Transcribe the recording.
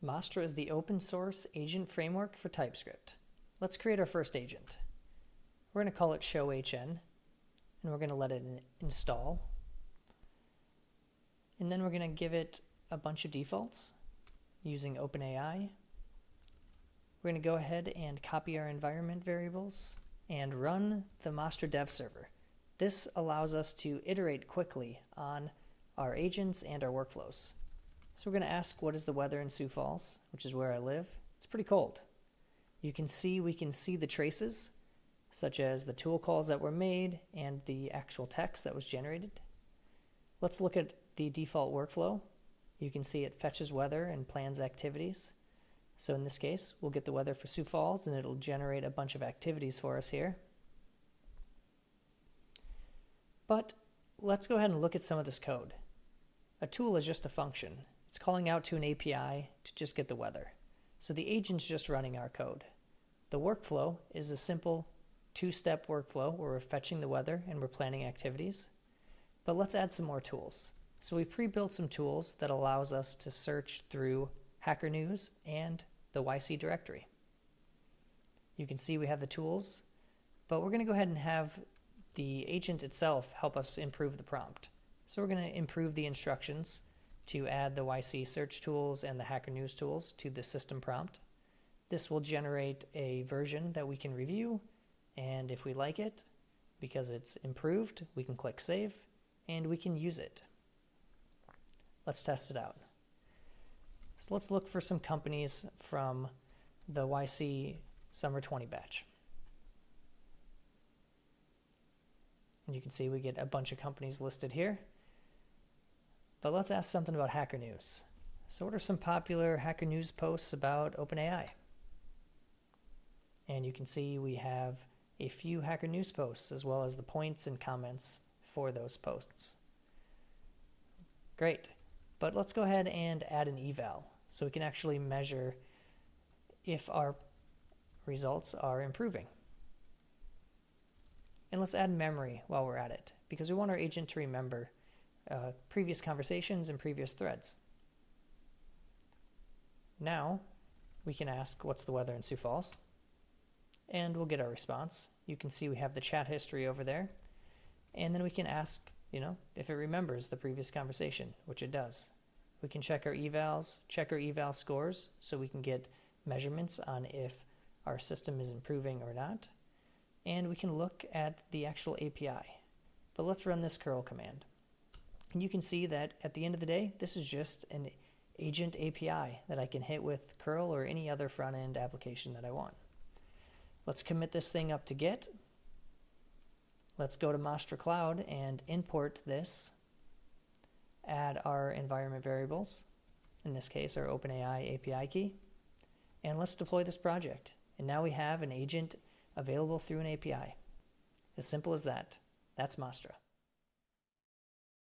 Mastra is the open source agent framework for TypeScript. Let's create our first agent. We're going to call it showHN, and we're going to let it install. And then we're going to give it a bunch of defaults using OpenAI. We're going to go ahead and copy our environment variables and run the Mastra dev server. This allows us to iterate quickly on our agents and our workflows. So we're going to ask what is the weather in Sioux Falls, which is where I live. It's pretty cold. We can see the traces, such as the tool calls that were made and the actual text that was generated. Let's look at the default workflow. You can see it fetches weather and plans activities. So in this case, we'll get the weather for Sioux Falls and it'll generate a bunch of activities for us here. But let's go ahead and look at some of this code. A tool is just a function. It's calling out to an API to just get the weather. So the agent's just running our code. The workflow is a simple two-step workflow where we're fetching the weather and we're planning activities. But let's add some more tools. So we pre-built some tools that allows us to search through Hacker News and the YC directory. You can see we have the tools, but we're going to go ahead and have the agent itself help us improve the prompt. So we're going to improve the instructions to add the YC search tools and the Hacker News tools to the system prompt. This will generate a version that we can review, and if we like it, because it's improved, we can click Save, and we can use it. Let's test it out. So let's look for some companies from the YC Summer 20 batch. And you can see we get a bunch of companies listed here. But let's ask something about Hacker News. So what are some popular Hacker News posts about OpenAI? And you can see we have a few Hacker News posts as well as the points and comments for those posts. Great. But let's go ahead and add an eval so we can actually measure if our results are improving. And let's add memory while we're at it because we want our agent to remember previous conversations and previous threads. Now we can ask what's the weather in Sioux Falls and we'll get our response. You can see we have the chat history over there, and then we can ask if it remembers the previous conversation, which it does. We can check our evals, check our eval scores so we can get measurements on if our system is improving or not. And we can look at the actual API. But let's run this curl command. And you can see that at the end of the day, this is just an agent API that I can hit with curl or any other front-end application that I want. Let's commit this thing up to Git. Let's go to Mastra Cloud and import this, add our environment variables, in this case our OpenAI API key, and let's deploy this project. And now we have an agent available through an API. As simple as that. That's Mastra.